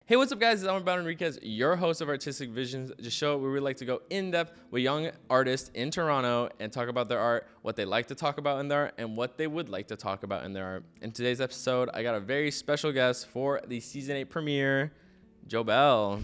Hey, what's up, guys? It's Alvin Enriquez, your host of Artistic Visions, the show where we like to go in-depth with young artists in Toronto and talk about their art, what they like to talk about in their art, and what they would like to talk about in their art. In today's episode, I got a very special guest for the Season 8 premiere, Jobelle.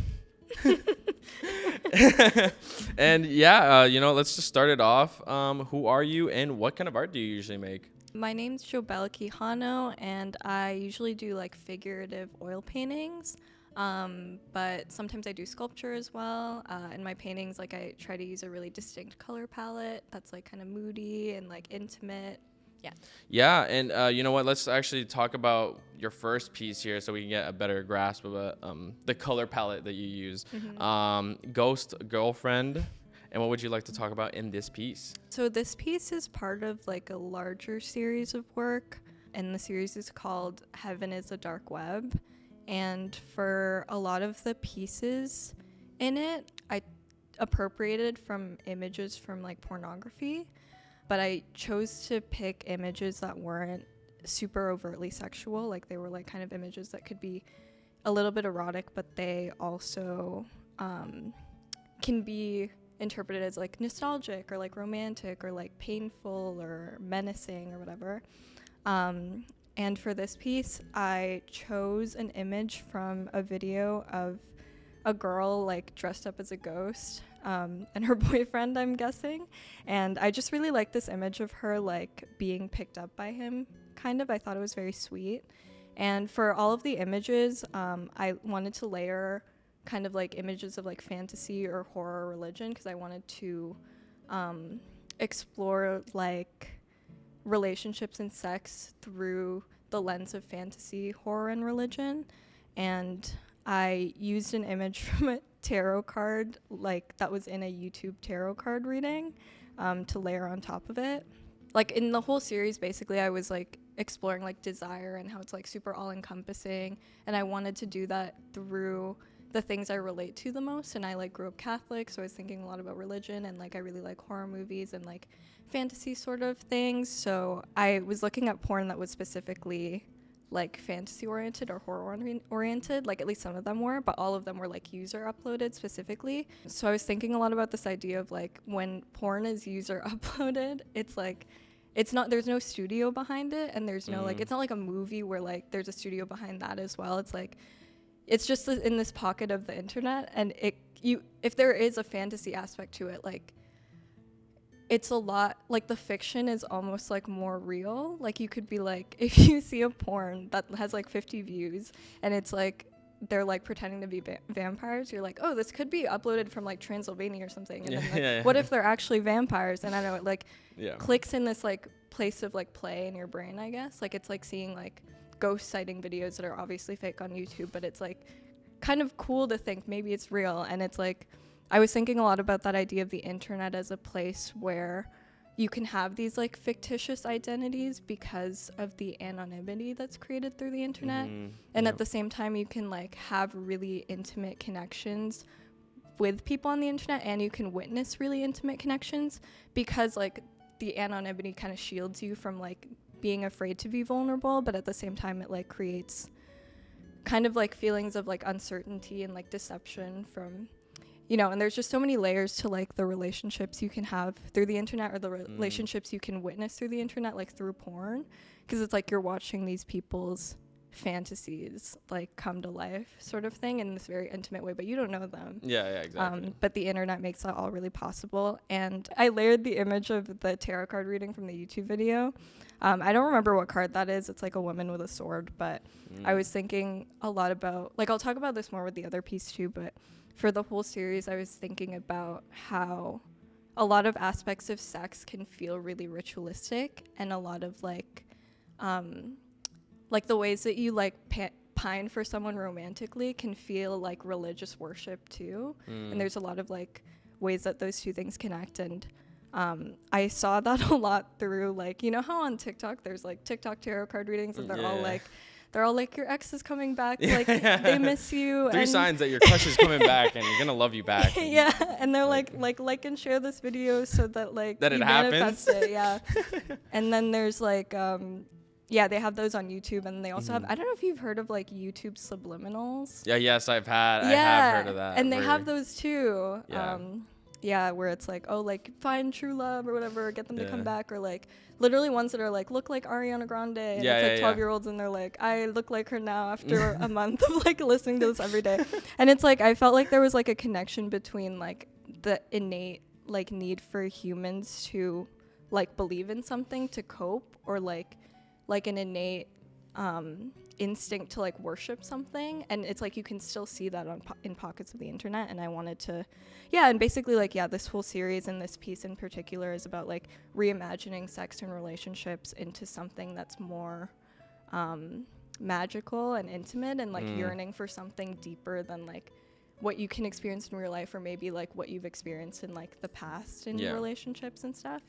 And let's just start it off. Who are you and what kind of art do you usually make? My name's Jobelle Quijano, and I usually do like figurative oil paintings. But sometimes I do sculpture as well. In my paintings, like I try to use a really distinct color palette that's like kind of moody and like intimate. Yeah, and you know what? Let's actually talk about your first piece here so we can get a better grasp of the color palette that you use. Mm-hmm. Ghost Girlfriend. And what would you like to talk about in this piece? So this piece is part of like a larger series of work, and the series is called Heaven is a Dark Web. And for a lot of the pieces in it, I appropriated from images from like pornography, but I chose to pick images that weren't super overtly sexual. Like they were like kind of images that could be a little bit erotic, but they also can be interpreted as like nostalgic or like romantic or like painful or menacing or whatever. And for this piece, I chose an image from a video of a girl like dressed up as a ghost and her boyfriend, I'm guessing. And I just really like this image of her like being picked up by him, kind of. I thought it was very sweet. And for all of the images, I wanted to layer kind of like images of like fantasy or horror religion, because I wanted to explore like relationships and sex through the lens of fantasy, horror, and religion. And I used an image from a tarot card like that was in a YouTube tarot card reading to layer on top of it. Like in the whole series, basically I was like exploring like desire and how it's like super all-encompassing, and I wanted to do that through the things I relate to the most. And I like grew up Catholic, so I was thinking a lot about religion, and like I really like horror movies and like fantasy sort of things. So I was looking at porn that was specifically like fantasy oriented or horror oriented, like at least some of them were, but all of them were like user uploaded specifically. So I was thinking a lot about this idea of like when porn is user uploaded, it's like there's no studio behind it, and there's no like, it's not like a movie where like there's a studio behind that as well. It's like it's just in this pocket of the internet, and if there is a fantasy aspect to it, like it's a lot like the fiction is almost like more real. Like you could be like, if you see a porn that has like 50 views and it's like they're like pretending to be vampires, you're like, oh, this could be uploaded from like Transylvania or something. And then like, what if they're actually vampires? And I know it like clicks in this like place of like play in your brain, I guess. Like it's like seeing like ghost sighting videos that are obviously fake on YouTube, but it's like kind of cool to think maybe it's real. And it's like I was thinking a lot about that idea of the internet as a place where you can have these like fictitious identities because of the anonymity that's created through the internet. And at the same time you can like have really intimate connections with people on the internet, and you can witness really intimate connections because like the anonymity kind of shields you from like being afraid to be vulnerable, but at the same time it like creates kind of like feelings of like uncertainty and like deception from, you know. And there's just so many layers to like the relationships you can have through the internet, or the relationships you can witness through the internet, like through porn, because it's like you're watching these people's fantasies like come to life sort of thing in this very intimate way, but you don't know them. Yeah, exactly. But the internet makes that all really possible. And I layered the image of the tarot card reading from the YouTube video. I don't remember what card that is. It's like a woman with a sword, but I was thinking a lot about, like, I'll talk about this more with the other piece too, but for the whole series I was thinking about how a lot of aspects of sex can feel really ritualistic, and a lot of like the ways that you like pine for someone romantically can feel like religious worship too. And there's a lot of like ways that those two things connect. And I saw that a lot through like, you know how on TikTok there's like TikTok tarot card readings, and they're all like your ex is coming back, like they miss you. 3 signs that your crush is coming back and you're gonna love you back. And they're like and share this video so that like that it happens. Manifest it. And then there's like Yeah, they have those on YouTube, and they also have, I don't know if you've heard of like YouTube subliminals. Yeah, yes, I have heard of that. And they have those too. Yeah. Yeah, where it's like, oh, like find true love or whatever, get them to Yeah. come back, or like literally ones that are like look like Ariana Grande, and Yeah, it's like 12-year-olds and they're like, I look like her now after a month of like listening to this every day. And it's like I felt like there was like a connection between like the innate like need for humans to like believe in something to cope, or like an innate instinct to like worship something, and it's like you can still see that in pockets of the internet. And I wanted to and basically like this whole series and this piece in particular is about like reimagining sex and relationships into something that's more magical and intimate, and like yearning for something deeper than like what you can experience in real life, or maybe like what you've experienced in like the past in relationships and stuff.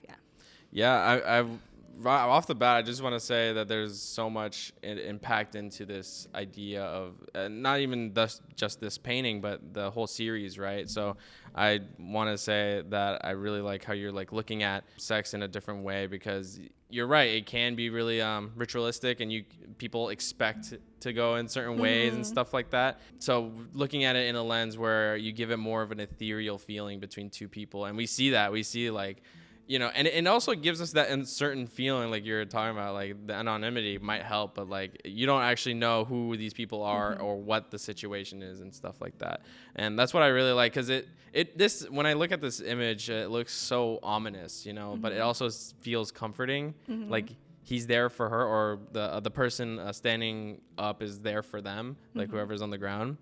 I've right off the bat, I just want to say that there's so much impact into this idea of not even just this painting, but the whole series, right? So I want to say that I really like how you're like looking at sex in a different way, because you're right, it can be really ritualistic, and people expect to go in certain ways and stuff like that. So looking at it in a lens where you give it more of an ethereal feeling between two people, and we see like, you know, and it also gives us that uncertain feeling, like you're talking about, like the anonymity might help, but like you don't actually know who these people are or what the situation is and stuff like that. And that's what I really like, because this when I look at this image, it looks so ominous, you know, but it also feels comforting, like he's there for her, or the person standing up is there for them, like whoever's on the ground.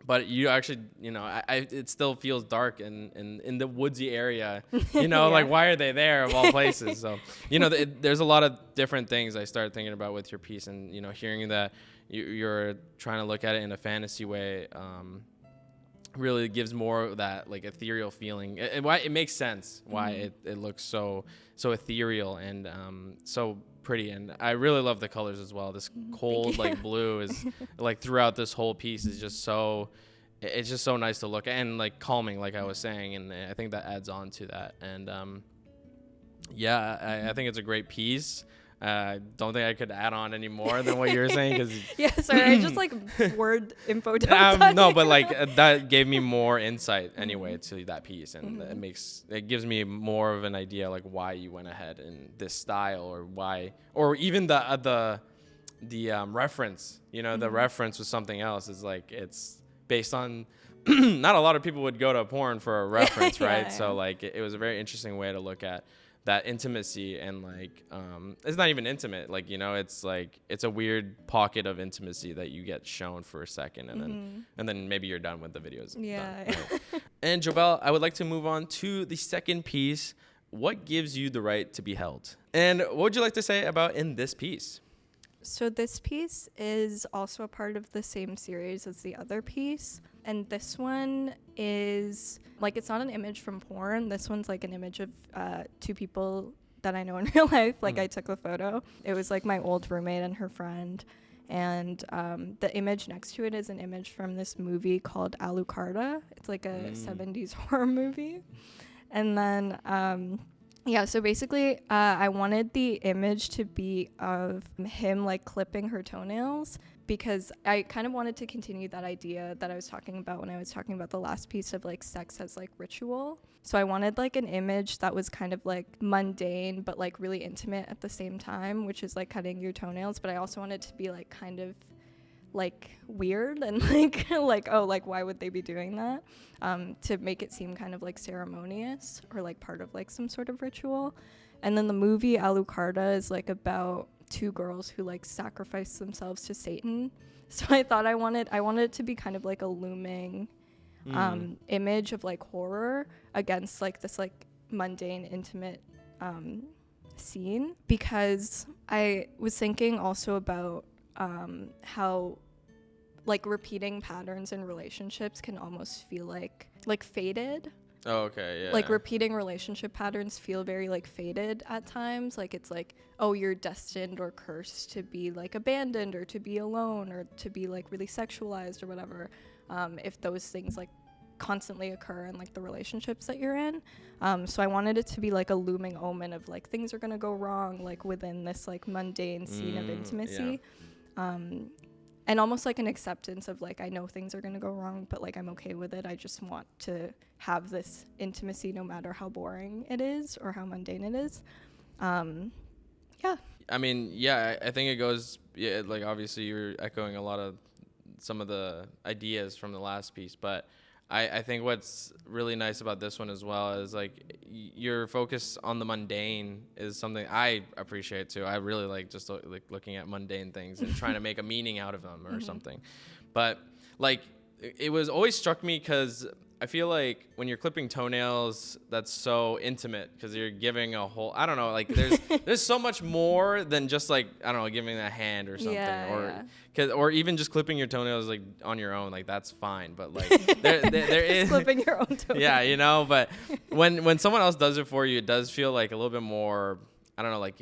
But you actually, you know, it still feels dark in the woodsy area, you know, like why are they there of all places? So, you know, there's a lot of different things I started thinking about with your piece, and, you know, hearing that you're trying to look at it in a fantasy way really gives more of that like ethereal feeling. It makes sense why it looks so ethereal and so pretty, and I really love the colors as well. This cold like blue is like throughout this whole piece is just so, it's just so nice to look at, and like calming, like I was saying, and I think that adds on to that. And I think it's a great piece. Don't think I could add on any more than what you were saying, because sorry, I just like word info dumped no, but like that gave me more insight anyway to that piece, and it gives me more of an idea like why you went ahead in this style, or why, or even the reference, you know, the reference was something else. Is like it's based on not a lot of people would go to porn for a reference, right? So like it was a very interesting way to look at that intimacy, and like it's not even intimate, like, you know, it's like it's a weird pocket of intimacy that you get shown for a second, and then maybe you're done with the videos. Right? And Jobelle, I would like to move on to the second piece. What gives you the right to be held, and what would you like to say about in this piece? So this piece is also a part of the same series as the other piece. And this one is, like, it's not an image from porn. This one's, like, an image of two people that I know in real life. Like, I took the photo. It was, like, my old roommate and her friend. And the image next to it is an image from this movie called Alucarda. It's, like, a 70s horror movie. And then so basically, I wanted the image to be of him, like, clipping her toenails, because I kind of wanted to continue that idea that I was talking about when I was talking about the last piece of, like, sex as, like, ritual. So I wanted, like, an image that was kind of, like, mundane but, like, really intimate at the same time, which is, like, cutting your toenails. But I also wanted to be, like, kind of, like, weird and, like, oh, like, why would they be doing that? To make it seem kind of, like, ceremonious, or, like, part of, like, some sort of ritual. And then the movie Alucarda is, like, about two girls who, like, sacrifice themselves to Satan. So I thought I wanted it to be kind of like a looming image of, like, horror against, like, this, like, mundane, intimate scene, because I was thinking also about how, like, repeating patterns in relationships can almost feel like faded. Oh, okay, yeah. Like, repeating relationship patterns feel very, like, faded at times. Like, it's like, oh, you're destined or cursed to be, like, abandoned, or to be alone, or to be, like, really sexualized or whatever. If those things, like, constantly occur in like the relationships that you're in. So I wanted it to be like a looming omen of like things are gonna go wrong like within this like mundane scene of intimacy. And almost like an acceptance of like I know things are gonna go wrong, but like I'm okay with it. I just want to have this intimacy no matter how boring it is or how mundane it is. Yeah. I mean, yeah, I think it goes, yeah, like obviously you're echoing a lot of some of the ideas from the last piece, but I think what's really nice about this one as well is like your focus on the mundane is something I appreciate too. I really like just like looking at mundane things and trying to make a meaning out of them or something. But like it was always struck me because I feel like when you're clipping toenails, that's so intimate because you're giving a whole, I don't know, like there's so much more than just like, I don't know, giving a hand or something or even just clipping your toenails like on your own, like that's fine. But like there is clipping your own toenails. Yeah, you know, but when someone else does it for you, it does feel like a little bit more, I don't know, like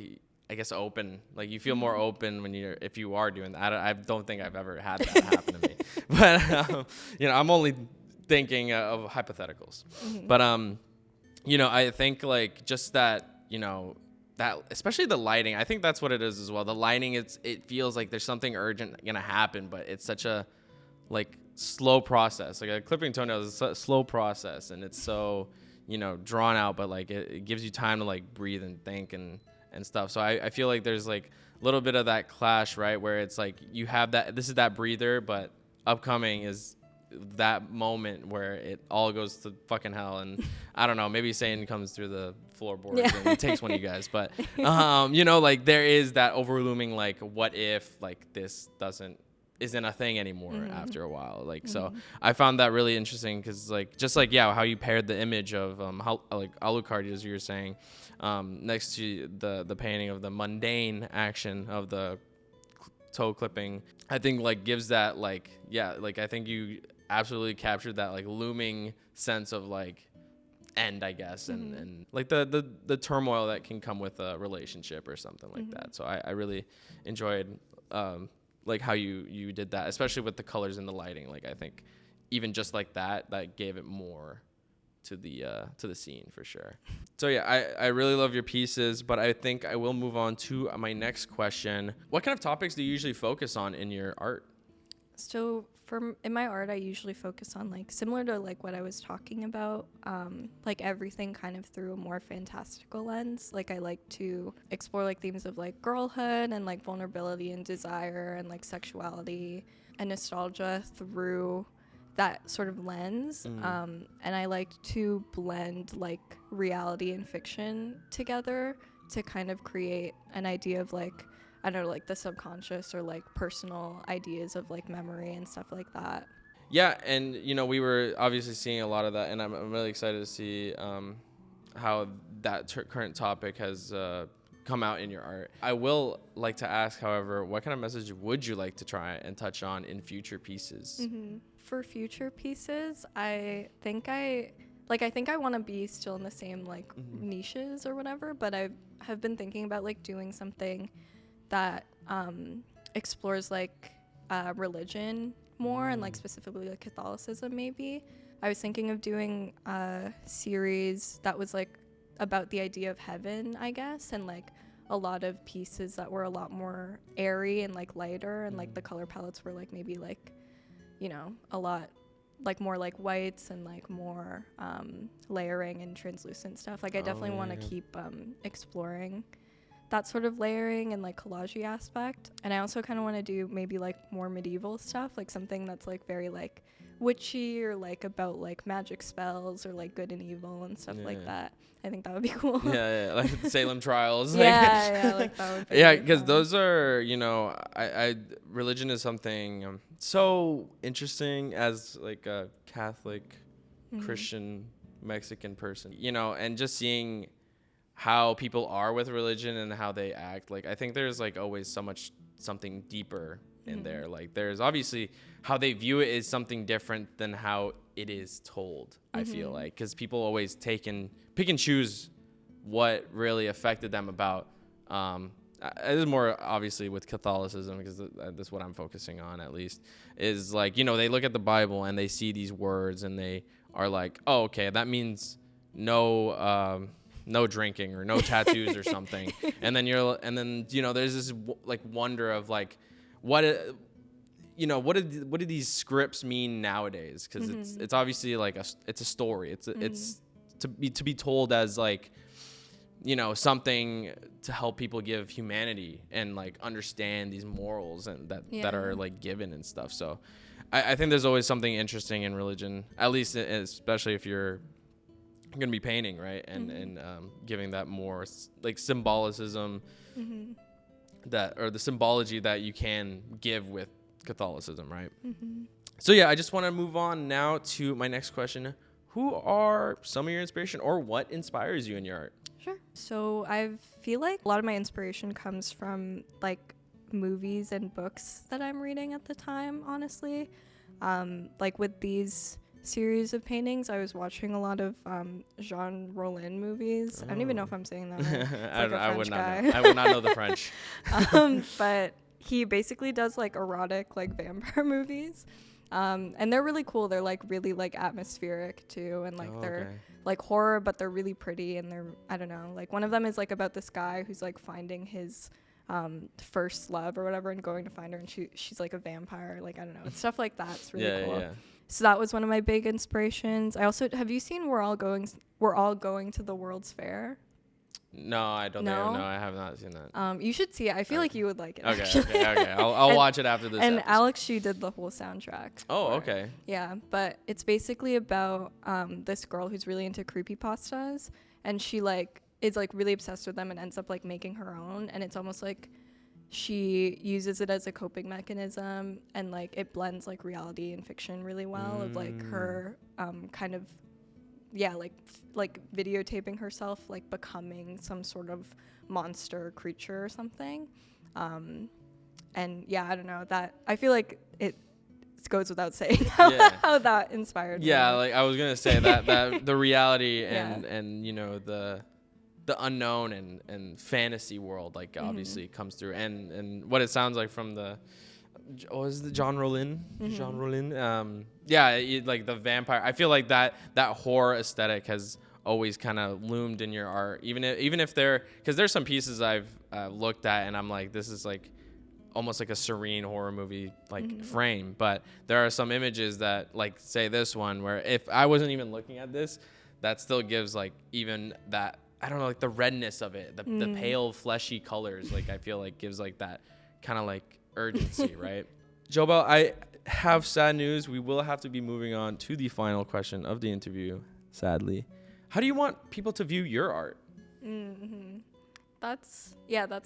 I guess open. Like you feel more open when if you are doing that. I don't think I've ever had that happen to me. But you know, I'm only thinking of hypotheticals. But you know, I think like just that, you know, that especially the lighting, I think that's what it is as well. The lighting, it feels like there's something urgent gonna happen, but it's such a like slow process. Like a clipping toenails is a slow process, and it's so, you know, drawn out, but like it gives you time to like breathe and think and stuff. So I feel like there's like a little bit of that clash, right, where it's like you have that, this is that breather, but upcoming is that moment where it all goes to fucking hell. And I don't know, maybe Satan comes through the floorboards and takes one of you guys, but you know, like there is that overlooming like what if like this isn't a thing anymore after a while, like so I found that really interesting because like just like how you paired the image of like Alucard, as you were saying, next to the painting of the mundane action of the toe clipping, I think like gives that like like I think you absolutely captured that like looming sense of like end, I guess, and like the turmoil that can come with a relationship or something like that. So I really enjoyed like how you did that, especially with the colors and the lighting. Like I think even just like that gave it more to the scene for sure. So yeah, I really love your pieces, but I think I will move on to my next question. What kind of topics do you usually focus on in your art? So in my art, I usually focus on like similar to like what I was talking about, like everything kind of through a more fantastical lens. Like I like to explore like themes of like girlhood and like vulnerability and desire and like sexuality and nostalgia through that sort of lens. And I like to blend like reality and fiction together to kind of create an idea of like, I don't know, like the subconscious or like personal ideas of like memory and stuff like that. Yeah, and you know, we were obviously seeing a lot of that, and I'm really excited to see how that current topic has come out in your art. I will like to ask, however, what kind of message would you like to try and touch on in future pieces? For future pieces, I think I want to be still in the same like niches or whatever, but I have been thinking about like doing something that explores like religion more and like specifically like Catholicism maybe. I was thinking of doing a series that was like about the idea of heaven, I guess, and like a lot of pieces that were a lot more airy and like lighter and like the color palettes were like maybe like, you know, a lot like more like whites and like more layering and translucent stuff. Like I definitely want to keep exploring that sort of layering and like collage-y aspect. And I also kind of want to do maybe like more medieval stuff, like something that's like very like witchy or like about like magic spells or like good and evil and stuff like that. I think that would be cool. Yeah, like Salem trials. Yeah, like that would be yeah, because those are, you know, I religion is something so interesting as like a Catholic, Christian, Mexican person, you know, and just seeing how people are with religion and how they act. Like, I think there's like always something deeper in there. Like there's obviously how they view it is something different than how it is told. I feel like, because people always pick and choose what really affected them about It is more obviously with Catholicism, because that's what I'm focusing on, at least, is like, you know, they look at the Bible and they see these words and they are like, oh, okay, that means no drinking or no tattoos or something. And then you know, there's this like wonder of like, what do these scripts mean nowadays? Because it's obviously like it's a story. It's to be told as like, you know, something to help people give humanity and like understand these morals and that are like given and stuff. So I think there's always something interesting in religion, at least especially if you're going to be painting, right? And giving that more like symbolicism or the symbology that you can give with Catholicism, right? So yeah, I just want to move on now to my next question. Who are some of your inspiration, or what inspires you in your art? Sure. So I feel like a lot of my inspiration comes from like movies and books that I'm reading at the time, honestly. Like with these series of paintings, I was watching a lot of Jean Rollin movies. I don't even know if I'm saying that right. I would not know. I would not know the French. But he basically does like erotic like vampire movies. And they're really cool. They're like really like atmospheric too, and like they're like horror, but they're really pretty, and they're, I don't know, like one of them is like about this guy who's like finding his first love or whatever and going to find her, and she's like a vampire, like I don't know, it's stuff like that. It's really cool. So that was one of my big inspirations. I also, have you seen We're All Going to the World's Fair? No, I don't think. No, I have not seen that. You should see it. I feel like you would like it. Okay. I'll watch it after this. And episode. Alex Xu did the whole soundtrack. Oh, okay. Yeah, but it's basically about this girl who's really into creepypastas, and she like is like really obsessed with them and ends up like making her own, and it's almost like she uses it as a coping mechanism, and like it blends like reality and fiction really well, of like her kind of like videotaping herself like becoming some sort of monster creature or something. And yeah, I don't know, that I feel like it goes without saying how that inspired me. Like I was gonna say that the reality and you know the unknown and fantasy world like obviously comes through, and what it sounds like from the is the Jean Rollin? Jean Rollin. Like the vampire. I feel like that horror aesthetic has always kind of loomed in your art, even if because there's some pieces I've looked at and I'm like, this is like almost like a serene horror movie like frame, but there are some images that, like say this one, where if I wasn't even looking at this, that still gives like even that, I don't know, like the redness of it, the pale fleshy colors, like I feel like gives like that kind of like urgency, right? Jobelle, I have sad news. We will have to be moving on to the final question of the interview, sadly. How do you want people to view your art? That's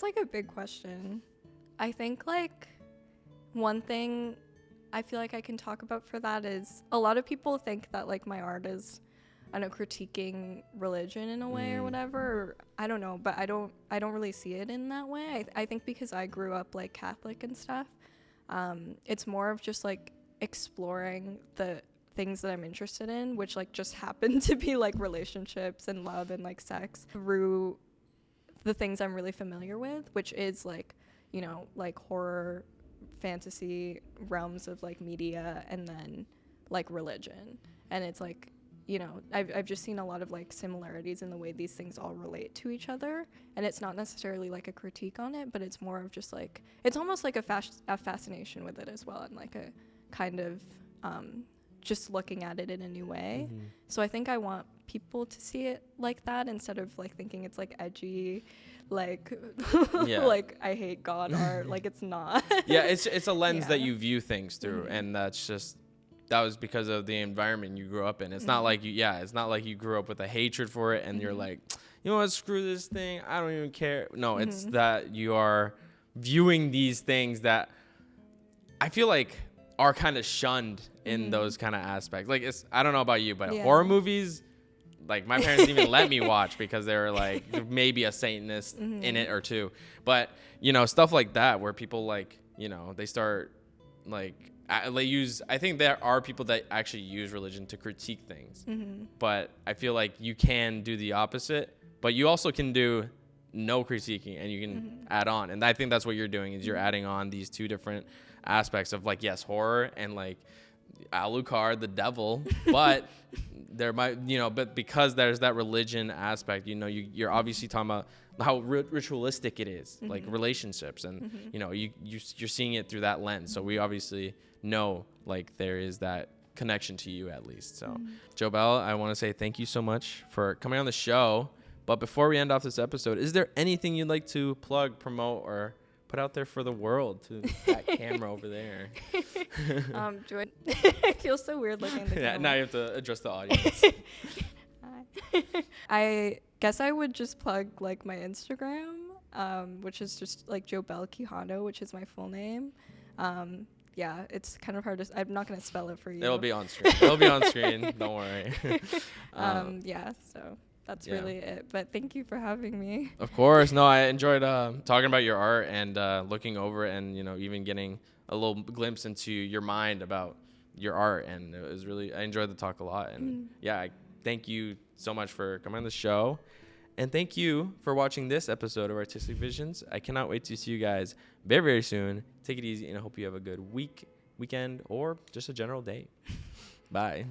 like a big question. I think like one thing I feel like I can talk about for that is a lot of people think that like my art is, I don't know, critiquing religion in a way or whatever. Or, I don't know, but I don't really see it in that way. I think because I grew up like Catholic and stuff, it's more of just like exploring the things that I'm interested in, which like just happen to be like relationships and love and like sex, through the things I'm really familiar with, which is like, you know, like horror, fantasy realms of like media, and then like religion. And it's like, you know, I've just seen a lot of like similarities in the way these things all relate to each other, and it's not necessarily like a critique on it, but it's more of just like, it's almost like a fascination with it as well, and like a kind of just looking at it in a new way. So I think I want people to see it like that, instead of like thinking it's like edgy, like like I hate God art. Like it's not. It's a lens that you view things through, and that was because of the environment you grew up in. It's not like it's not like you grew up with a hatred for it and you're like, you know what, screw this thing, I don't even care. No, it's that you are viewing these things that I feel like are kind of shunned in those kind of aspects. Like I don't know about you, but horror movies, like my parents didn't even let me watch because they were like, maybe a Satanist in it or two. But, you know, stuff like that where people like, you know, they start like, I think there are people that actually use religion to critique things, but I feel like you can do the opposite, but you also can do no critiquing, and you can add on. And I think that's what you're doing, is you're adding on these two different aspects of, like, yes, horror and, like, Alucard, the devil, but there might, but because there's that religion aspect, you're obviously talking about how ritualistic it is, like relationships, and you're seeing it through that lens. So we obviously know, like, there is that connection to you, at least. So Jobelle, I want to say thank you so much for coming on the show. But before we end off this episode, is there anything you'd like to plug, promote, or put out there for the world, to that camera over there? Joy, I feel so weird looking at the camera. Yeah, now you have to address the audience. I guess I would just plug, like, my Instagram, which is just, like, Jobelle Quijano, which is my full name. Yeah, it's kind of hard to. I'm not gonna spell it for you. It'll be on screen. It'll be on screen. Don't worry. Yeah. So that's really it. But thank you for having me. Of course. No, I enjoyed talking about your art and looking over it, and even getting a little glimpse into your mind about your art. And it was really, I enjoyed the talk a lot. And I thank you so much for coming on the show. And thank you for watching this episode of Artistic Visions. I cannot wait to see you guys very, very soon. Take it easy, and I hope you have a good weekend, or just a general day. Bye.